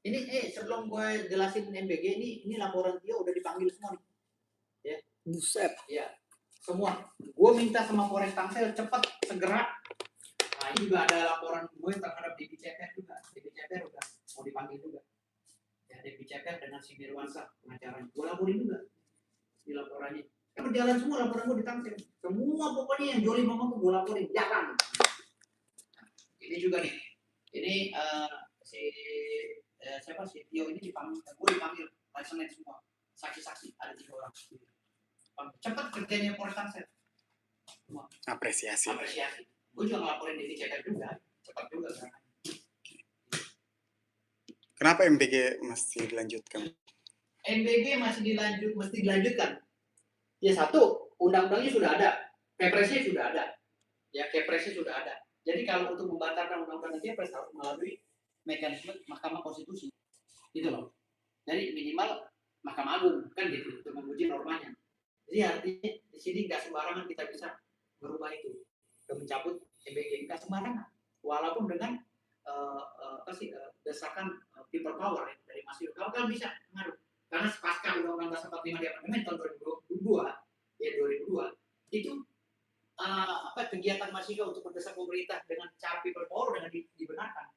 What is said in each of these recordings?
Ini sebelum gue jelasin MBG ini laporan dia udah dipanggil semua nih. Ya. Buset. Ya. Semua. Gue minta sama Polres Tangsel cepat segera. Nah, ini juga ada laporan gue terhadap DB CPR juga. DB CPR udah mau dipanggil juga. Ya, DB CPR dengan si Mirwansa pengacaranya. Gue laporin juga di laporannya. Kan berjalan semua laporan gue di Tangsel. Semua pokoknya yang joli mama gue laporin. Jalan. Nah, ini juga nih. Ini siapa sih Tio ini dipanggil, gue dipanggil hari Senin semua saksi-saksi ada 3 orang. Cepat kerjanya Polres Tangsel. Apresiasi. Gue juga ngelaporin di CPR juga, cepat juga kan. Kenapa MBG masih dilanjutkan? MBG mesti dilanjutkan. Ya satu, undang-undangnya sudah ada, Kepresnya sudah ada. Ya Kepresnya sudah ada. Jadi kalau untuk membatalkan undang-undang Kepres harus melalui mekanisme Mahkamah Konstitusi. Gitu loh. Jadi minimal Mahkamah Agung kan gitu untuk menguji normanya. Jadi artinya di sini nggak sembarangan kita bisa merubah itu, mencabut MBG nggak sembarangan. Walaupun dengan desakan people power dari masyarakat, kalau kan bisa mengaruh. Karena pasca Undang-Undang Dasar 45 di amandemen tahun 2002 itu kegiatan mahasiswa untuk mendesak pemerintah dengan cara people power dengan dibenarkan.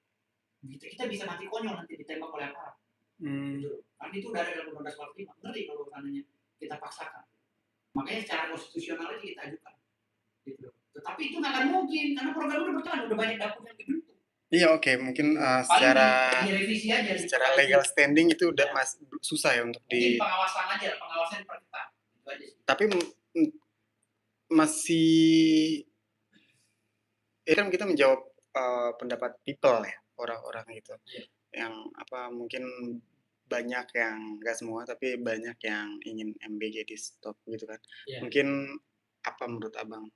Gitu kita bisa mati konyol nanti ditembak oleh aparat. Gitu. Kan itu udah ada dalam Undang-Undang Dasar 45. Ngeri kalau seandainya kita paksakan. Makanya secara konstitusional aja kita ajukan. Gitu. Tetapi itu nggak akan mungkin karena program udah berjalan, udah banyak dapur yang dibentuk. Iya oke, mungkin secara direvisi aja, secara legal standing itu udah susah ya untuk di pengawasan aja, pengawasan diperketat. Tapi masih kan kita menjawab pendapat people ya, orang-orang gitu. Yang mungkin banyak yang nggak semua tapi banyak yang ingin MBG di stop gitu kan. Mungkin apa menurut abang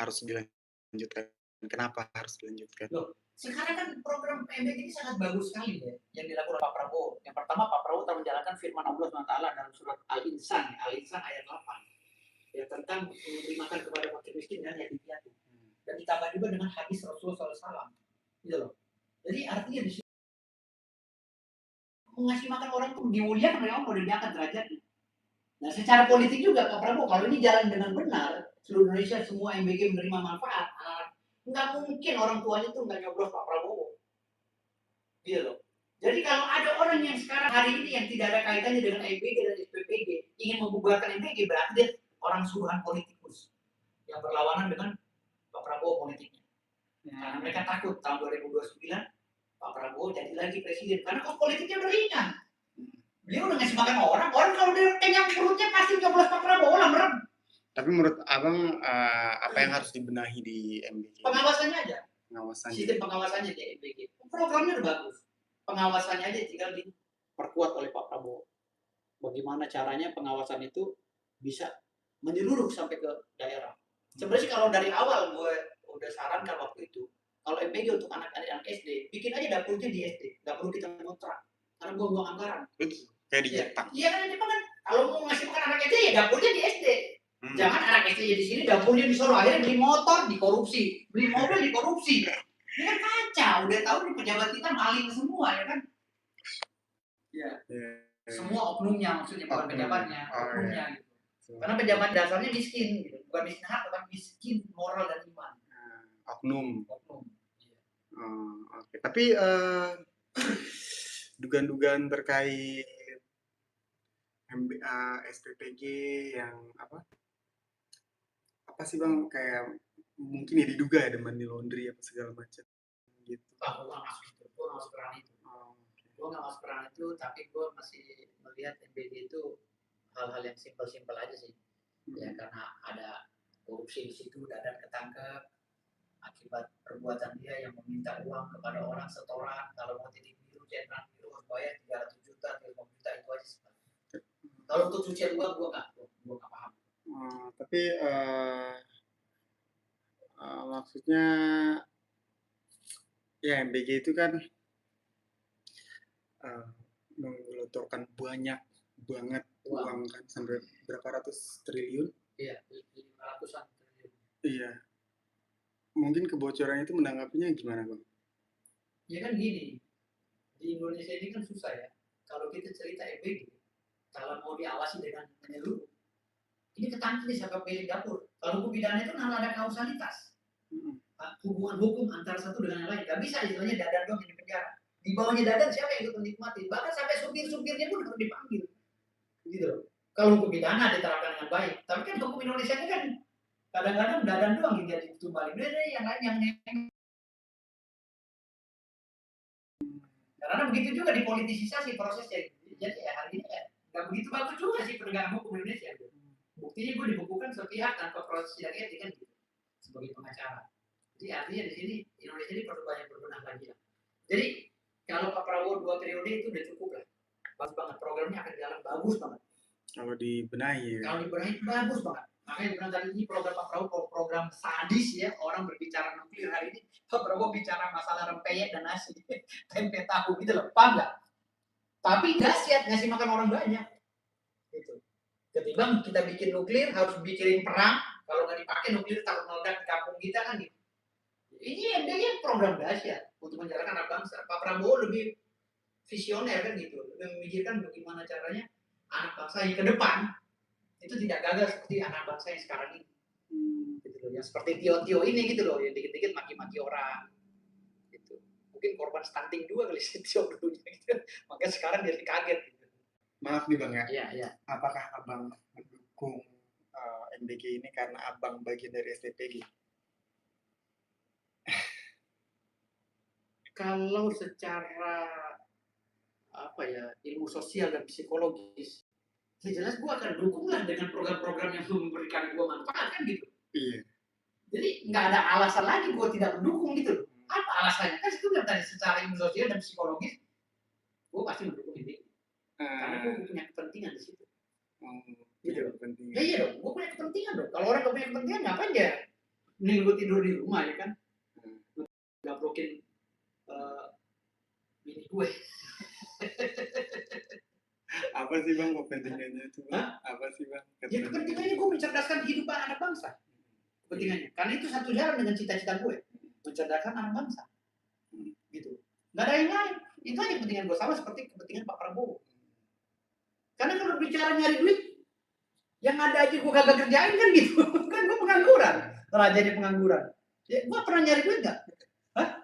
harus dilanjutkan? Kenapa harus dilanjutkan? Loh, sekarang kan program MBG ini sangat bagus sekali ya yang dilakukan Pak Prabowo. Yang pertama Pak Prabowo telah menjalankan firman Allah SWT dalam surat Al-Insan ayat 8 ya tentang memberi makan kepada fakir miskin dan yatim piatu. Dan ditambah juga dengan hadis Rasulullah SAW. Gitu loh. Jadi artinya di sini mengasih makan orang itu dimuliakan oleh Allah dan diangkat derajatnya. Nah, secara politik juga Pak Prabowo kalau ini jalan dengan benar, seluruh Indonesia semua MBG menerima manfaat, nggak mungkin orang tuanya tuh nggak nyoblos Pak Prabowo. Gitu loh. Jadi kalau ada orang yang sekarang hari ini yang tidak ada kaitannya dengan MBG dan SPPG ingin membubarkan MBG berarti dia orang suruhan politikus yang berlawanan dengan Pak Prabowo politiknya. Karena mereka takut tahun 2029 Pak Prabowo jadi lagi presiden karena kos politiknya udah ringan. Beliau udah ngasih makan orang kalau dia kenyang perutnya pasti nyoblos Pak Prabowo lah merem. Tapi menurut abang apa yang harus dibenahi di MBG? Pengawasannya aja. Pengawasannya. Sistem pengawasannya di MBG. Programnya udah bagus. Pengawasannya aja tinggal diperkuat oleh Pak Prabowo. Bagaimana caranya pengawasan itu bisa menyeluruh sampai ke daerah. Sebenarnya kalau dari awal gue udah sarankan waktu itu, kalau MBG untuk anak-anak SD, bikin aja dapurnya di SD, nggak perlu kita ngontrak, karena buang-buang anggaran. Kayak di Jepang. Iya kan di Jepang kan, kalau mau ngasih makan anak SD ya dapurnya di SD. Jangan anak SD di sini dapurnya di Solo, akhirnya beli motor dikorupsi, beli mobil dikorupsi. Ini kan kacau, udah tahu nih pejabat kita maling semua ya kan. Ya. Semua oknumnya maksudnya bukan pejabatnya, oknumnya gitu. Karena pejabat dasarnya miskin gitu. Bukan miskin hak, tapi miskin moral dan iman. Oknum. Oke. Tapi dugaan-dugaan terkait MBA, SPPG yang apa sih bang, kayak mungkin ya diduga ada money laundry apa segala macam gitu. Gue nggak masuk peran itu. Gue nggak masuk peran itu, tapi gue masih melihat MBG itu hal-hal yang simpel-simpel aja sih. Ya karena ada korupsi di situ, Dadan ketangkep akibat perbuatan dia yang meminta uang kepada orang setoran kalau mau titik biru, jenderal biru harus bayar 300 juta, 30 juta itu aja sih. Kalau untuk cucian uang gue nggak paham. Tapi maksudnya ya MBG itu kan menggelontorkan banyak banget uang kan sampai berapa ratus triliun? Iya, 500-an triliun. Iya. Mungkin kebocoran itu menanggapinya gimana bang? Ya kan gini, Di Indonesia ini kan susah ya. Kalau kita cerita MBG, kalau mau diawasi dengan menyeluruh, ini ketangkep nih siapa pilih dapur. Kalau hukum pidana itu harus ada kausalitas. Hubungan hukum antara satu dengan yang lain. Gak bisa istilahnya dadan dong yang di penjara. Di bawahnya dadan siapa yang ikut menikmati? Bahkan sampai supir-supirnya pun harus dipanggil. Gitu loh. Kalau hukum pidana diterapkan dengan baik. Tapi kan hukum Indonesia ini kan kadang-kadang dadan doang yang jadi itu balik. Yang lain yang karena begitu juga dipolitisasi prosesnya. Jadi ya hari ini ya nggak begitu bagus juga sih penegakan hukum Indonesia. Buktinya gue dibukukan sepihak tanpa proses sidang etik kan gitu sebagai pengacara. Jadi artinya di sini Indonesia ini perlu banyak berbenah lagi lah. Jadi kalau Pak Prabowo 2 periode itu udah cukup lah. Bagus banget programnya akan jalan bagus banget. Kalau dibenahi. Kalau dibenahi bagus banget. Makanya bilang tadi ini program Pak Prabowo program sadis ya, orang berbicara nuklir hari ini Pak Prabowo bicara masalah rempeyek dan nasi, tempe tahu gitu loh, paham nggak? Tapi dahsyat ngasih makan orang banyak. Gitu. Ketimbang kita bikin nuklir harus bikin perang, kalau nggak dipakai nuklir takut meledak di kampung kita kan gitu. Ini MBG program dahsyat untuk menjalankan anak bangsa. Pak Prabowo lebih visioner kan gitu, lebih memikirkan bagaimana caranya anak bangsa yang ke depan itu tidak gagal seperti anak bangsa yang sekarang ini. Gitu loh, yang seperti Tio ini gitu loh, yang dikit-dikit maki-maki orang. Gitu. Mungkin korban stunting juga kali si Tio dulunya gitu. Makanya sekarang jadi kaget gitu. Maaf nih Bang ya. Iya, iya. Apakah Abang mendukung MBG ini karena Abang bagian dari STPG? Kalau secara apa ya ilmu sosial dan psikologis, ya jelas gue akan dukung lah dengan program-program yang memberikan gue manfaat kan gitu. Iya. Jadi nggak ada alasan lagi gue tidak mendukung gitu. Apa alasannya? Kan itu kan tadi secara ilmu sosial dan psikologis, gue pasti mendukung ini. Karena gue punya kepentingan di situ. Gitu loh. Ya iya dong, gue punya kepentingan dong. Kalau orang gak punya kepentingan ngapain dia? Mending gue tidur di rumah ya kan. Gablokin bini gue. Apa sih Bang kepentingannya itu? Apa sih Bang? Ya kepentingannya gue mencerdaskan kehidupan anak bangsa. Kepentingannya. Karena itu satu jalan dengan cita-cita gue. Mencerdaskan anak bangsa. Gitu. Gak ada yang lain. Itu aja kepentingan gue. Sama seperti kepentingan Pak Prabowo. Karena kalau bicara nyari duit, yang ada aja gue kagak kerjain kan gitu. Kan gue pengangguran. Raja di pengangguran. Ya, gue pernah nyari duit gak? Hah?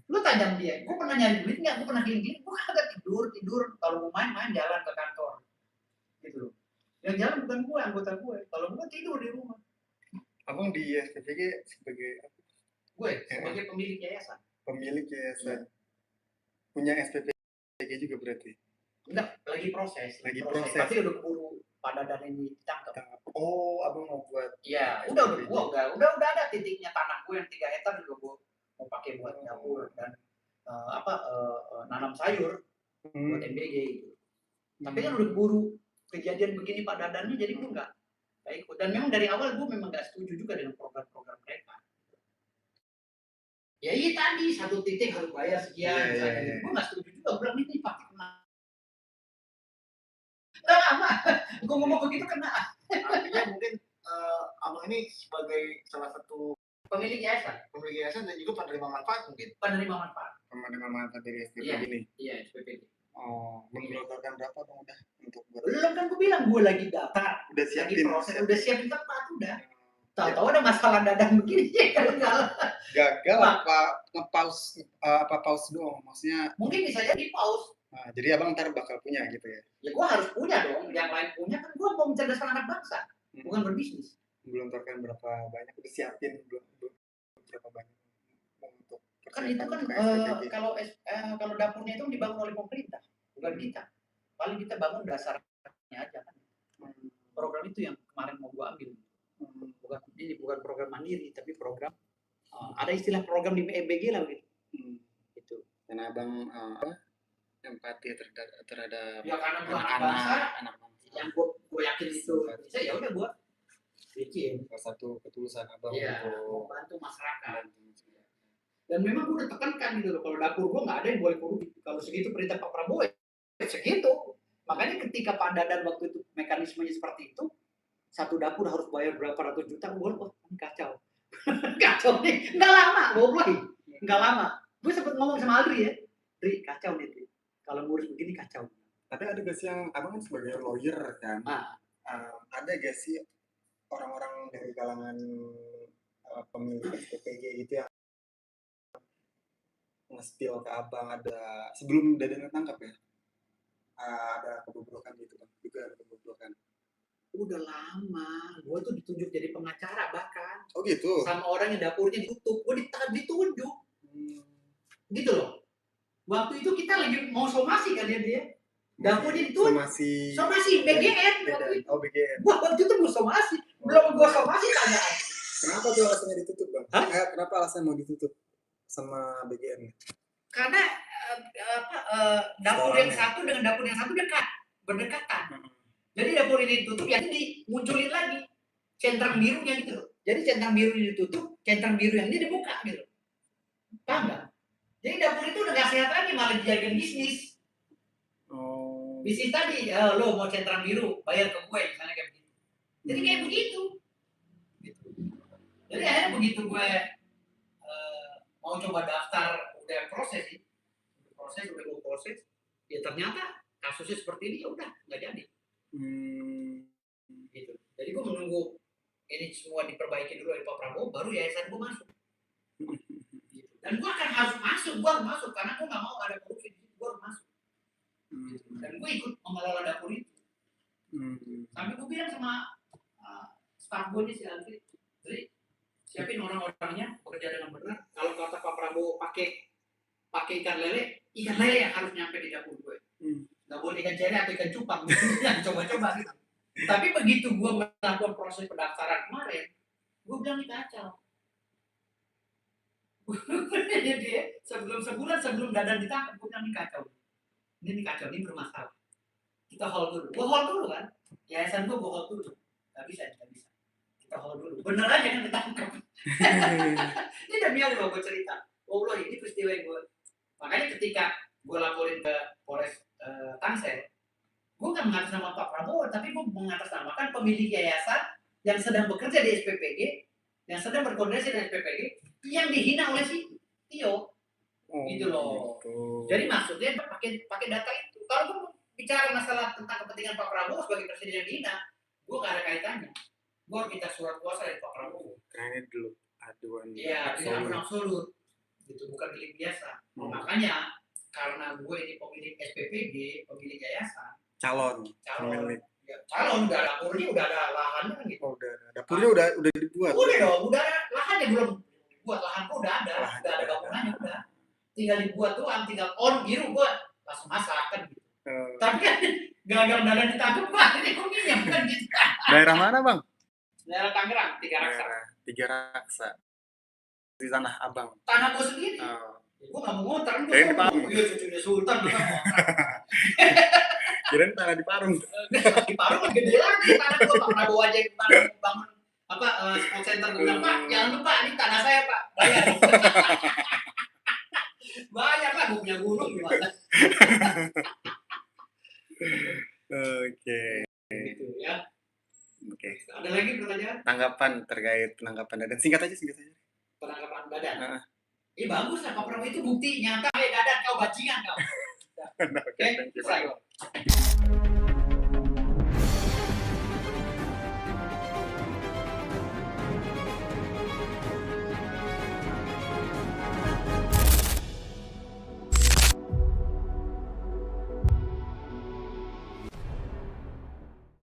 Lu tanya dia, gue pernah nyari duit gak? Gue pernah gini-gini. Gue kagak tidur. Kalau mau main jalan ke kantor. Gitu loh. Yang jalan bukan gue, anggota gue. Kalau gue tidur di rumah. Abang di SPPG sebagai apa? Gue sebagai pemilik yayasan. Pemilik yayasan. Punya SPPG juga berarti? Enggak, lagi proses. Tapi udah keburu pada dan ini ditangkap. Oh, abang mau buat? Iya, udah ada titiknya tanah gue yang 3 hektar juga gue mau pakai buat dapur dan nanam sayur buat MBG gitu. Tapi kan udah keburu kejadian begini Pak Dadannya jadi gue nggak ikut. Dan memang dari awal gue memang nggak setuju juga dengan program-program mereka. Ya iya tadi satu titik harus bayar sekian. Gue nggak setuju juga. Bilang ini pasti kena. Nggak lama. Gue ngomong begitu kena. Artinya mungkin abang ini sebagai salah satu pemilik yayasan dan juga penerima manfaat mungkin. Penerima manfaat dari SPPG ini. Iya, SPPG. Oh, menggelontorkan berapa Bang udah untuk buat? Belum kan gue bilang gue lagi daftar, udah siapin proses, udah siapin tempat udah. Tahu-tahu ada masalah dadan begini ya kan gagal apa pause doang maksudnya? Mungkin bisa jadi pause. Nah, jadi abang ntar bakal punya gitu ya? Ya gue harus punya dong, yang lain punya kan gue mau mencerdaskan anak bangsa, bukan berbisnis. Menggelontorkan berapa banyak, udah siapin berapa banyak untuk kan itu kan kalau dapurnya itu dibangun oleh pemerintah, bukan kita. Paling kita bangun dasarnya aja kan. Program itu yang kemarin mau gua ambil. Bukan program mandiri, tapi program ada istilah program di MBG lah gitu. Itu. Karena abang empati terhadap ya karena gua anak bangsa, yang gua yakin itu bisa ya udah gua bikin. Salah satu ketulusan abang untuk membantu masyarakat. Dan memang gue udah tekankan gitu loh, kalau dapur gue nggak ada yang boleh korupsi. Kalau segitu perintah Pak Prabowo ya segitu. Makanya ketika Pak Dadan waktu itu mekanismenya seperti itu, satu dapur harus bayar berapa ratus juta, gue ini kacau. Kacau nih, nggak lama, nggak lama. Gue sempet ngomong sama Aldri ya, Dri kacau nih, Kalau ngurus begini kacau. Tapi ada gak sih yang abang kan sebagai lawyer kan? Ah. Ada gak sih orang-orang dari kalangan pemilik SPPG gitu yang nge-spill ke abang ada sebelum Dadan ketangkap ya? Ada kebobrokan gitu kan? Juga ada kebobrokan. Udah lama, gue tuh ditunjuk jadi pengacara bahkan. Oh gitu? Sama orang yang dapurnya ditutup, gue ditunjuk. Gitu loh. Waktu itu kita lagi mau somasi kan dia. Dapurnya ditunjuk. Somasi BGN. Oh BGN. Gua waktu itu belum somasi. Belum gua somasi tanyaan. Kenapa tuh alasannya ditutup bang? Hah? Kenapa alasannya mau ditutup sama BGN? Karena dapur yang satu dengan dapur yang satu berdekatan. Jadi dapur ini ditutup, ya ini dimunculin lagi centang birunya gitu loh. Jadi centang biru ini ditutup, centang biru yang ini dibuka gitu. Paham nggak? Jadi dapur itu udah nggak sehat lagi, malah dijadikan bisnis. Bisnis tadi, lo mau centang biru, bayar ke gue, misalnya kayak begitu. Jadi kayak begitu. Gitu. Jadi akhirnya begitu gue mau coba daftar, udah proses, ya ternyata kasusnya seperti ini, ya udah nggak jadi. Gitu. Jadi gue menunggu ini semua diperbaiki dulu oleh Pak Prabowo, baru yayasan gue masuk. Gitu. Dan gue akan harus masuk karena gue nggak mau ada korupsi, gue harus masuk. Gitu. Dan gue ikut mengelola dapur itu. Sampai gue bilang sama staff gue nih si Andri, siapin orang-orangnya bekerja dengan benar. Kalau kata Pak Prabowo pakai ikan lele yang harus nyampe di dapur gue. Nggak boleh ikan cere atau ikan cupang, yang coba-coba gitu. Tapi begitu gue melakukan proses pendaftaran kemarin, gue bilang ini kacau. Jadi sebulan sebelum Dadan ditangkap, gue bilang ini kacau. Ini bermasalah. Kita hold dulu. Gue hold dulu kan. Yayasan gue hold dulu. Gak bisa. Kita hold dulu. Bener aja kan ditangkap. Ini demi Allah gue cerita. Allah ini peristiwa yang gue. Makanya ketika gue laporin ke Polres Tangsel, gue nggak mengatasnamakan Pak Prabowo, tapi gue mengatasnamakan pemilik yayasan yang sedang bekerja di SPPG, yang sedang berkoordinasi dengan SPPG, yang dihina oleh si Tio. Gitu loh. Jadi maksudnya pakai data itu. Kalau gue bicara masalah tentang kepentingan Pak Prabowo sebagai presiden yang dihina, gue nggak ada kaitannya. Gue harus minta surat kuasa dari Pak Prabowo. Karena dulu aduan. Iya, tidak pernah absolut. Gitu, bukan milik biasa. Makanya karena gue ini pemilik SPPG, pemilik yayasan, calon ya, calon udah dapurnya, udah ada lahannya kan gitu. Udah dapurnya udah dibuat. Udah dong, udah ada lahannya, belum buat lahan udah ada bangunannya udah. Tinggal dibuat tuh, tinggal on biru gue langsung masak kan gitu. Tapi kan gagal Dadan ditangkap, wah ini kok minyak kan gitu. Daerah mana bang? Daerah Tangerang, Tiga Raksa. Di tanah abang. Tanah gue sendiri. Gue gak mau ngontrak, gue Parung. Iya, cucunya Sultan, gue gak mau ngontrak. Kirain tanah di Parung. Di Parung kan gede lagi tanah gue. Pak Prabowo aja yang bangun sport center, gue bilang, Pak, jangan lupa, ini tanah saya Pak, bayar. Bayar lah, gue punya gunung gimana. Oke. Gitu ya. Oke. Ada lagi pertanyaan? Tanggapan terkait penangkapan Dadan. Singkat aja. Penangkapan Dadan. Bagus lah, Pak Prabowo itu bukti nyata. Dadan kau bajingan kau. Oke, thank you. Saya.